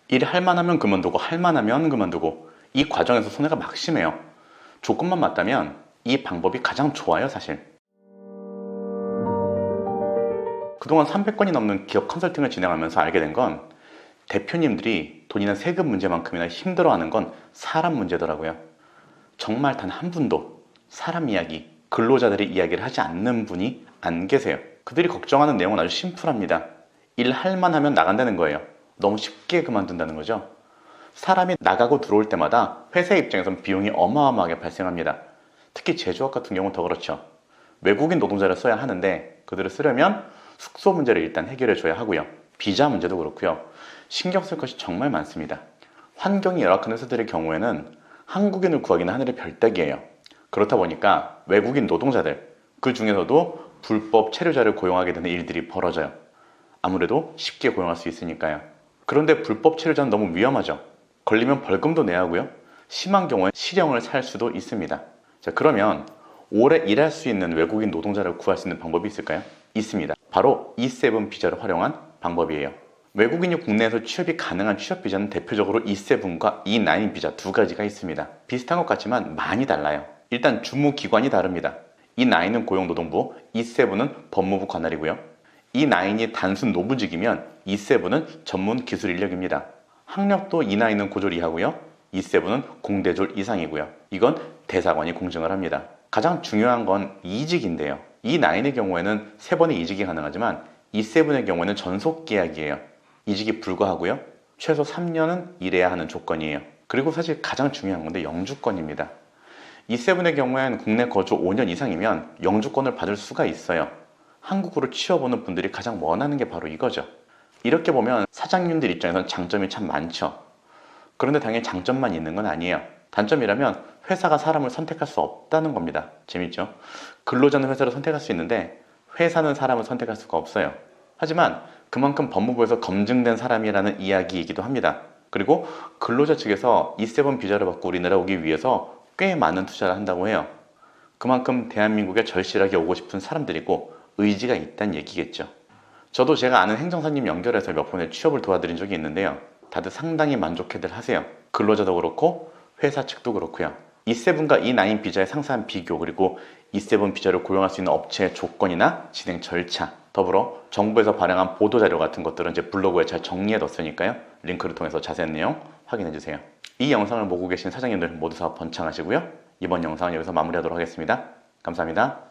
일할 만하면 그만두고 할 만하면 그만두고 이 과정에서 손해가 막심해요. 조건만 맞다면 이 방법이 가장 좋아요, 사실. 그동안 300건이 넘는 기업 컨설팅을 진행하면서 알게 된 건 대표님들이 돈이나 세금 문제만큼이나 힘들어하는 건 사람 문제더라고요. 정말 단 한 분도 사람 이야기, 근로자들의 이야기를 하지 않는 분이 안 계세요. 그들이 걱정하는 내용은 아주 심플합니다. 일할 만하면 나간다는 거예요. 너무 쉽게 그만둔다는 거죠. 사람이 나가고 들어올 때마다 회사 입장에선 비용이 어마어마하게 발생합니다. 특히 제조업 같은 경우는 더 그렇죠. 외국인 노동자를 써야 하는데 그들을 쓰려면 숙소 문제를 일단 해결해 줘야 하고요. 비자 문제도 그렇고요. 신경 쓸 것이 정말 많습니다. 환경이 열악한 회사들의 경우에는 한국인을 구하기는 하늘의 별따기예요. 그렇다 보니까 외국인 노동자들, 그 중에서도 불법 체류자를 고용하게 되는 일들이 벌어져요. 아무래도 쉽게 고용할 수 있으니까요. 그런데 불법 체류자는 너무 위험하죠. 걸리면 벌금도 내야 하고요. 심한 경우에 실형을 살 수도 있습니다. 자, 그러면 오래 일할 수 있는 외국인 노동자를 구할 수 있는 방법이 있을까요? 있습니다. 바로 E7 비자를 활용한 방법이에요. 외국인이 국내에서 취업이 가능한 취업 비자는 대표적으로 E7과 E9 비자 두 가지가 있습니다. 비슷한 것 같지만 많이 달라요. 일단 주무기관이 다릅니다. E9은 고용노동부, E7은 법무부 관할이고요. E9이 단순 노무직이면 E7은 전문 기술 인력입니다. 학력도 E9은 고졸 이하고요. E7은 공대졸 이상이고요. 이건 대사관이 공증을 합니다. 가장 중요한 건 이직인데요. E9의 경우에는 3번의 이직이 가능하지만 E7의 경우에는 전속 계약이에요. 이직이 불가하고요. 최소 3년은 일해야 하는 조건이에요. 그리고 사실 가장 중요한 건데 영주권입니다. E7의 경우에는 국내 거주 5년 이상이면 영주권을 받을 수가 있어요. 한국으로 취업 오는 분들이 가장 원하는 게 바로 이거죠. 이렇게 보면 사장님들 입장에선 장점이 참 많죠. 그런데 당연히 장점만 있는 건 아니에요. 단점이라면 회사가 사람을 선택할 수 없다는 겁니다. 재밌죠? 근로자는 회사를 선택할 수 있는데 회사는 사람을 선택할 수가 없어요. 하지만 그만큼 법무부에서 검증된 사람이라는 이야기이기도 합니다. 그리고 근로자 측에서 E7 비자를 받고 우리나라 오기 위해서 꽤 많은 투자를 한다고 해요. 그만큼 대한민국에 절실하게 오고 싶은 사람들이고 의지가 있다는 얘기겠죠. 저도 제가 아는 행정사님 연결해서 몇 번의 취업을 도와드린 적이 있는데요. 다들 상당히 만족해들 하세요. 근로자도 그렇고 회사 측도 그렇고요. E7과 E9 비자의 상세한 비교, 그리고 E7 비자를 고용할 수 있는 업체의 조건이나 진행 절차, 더불어 정부에서 발행한 보도자료 같은 것들은 제 블로그에 잘 정리해뒀으니까요. 링크를 통해서 자세한 내용 확인해주세요. 이 영상을 보고 계신 사장님들 모두 사업 번창하시고요. 이번 영상은 여기서 마무리하도록 하겠습니다. 감사합니다.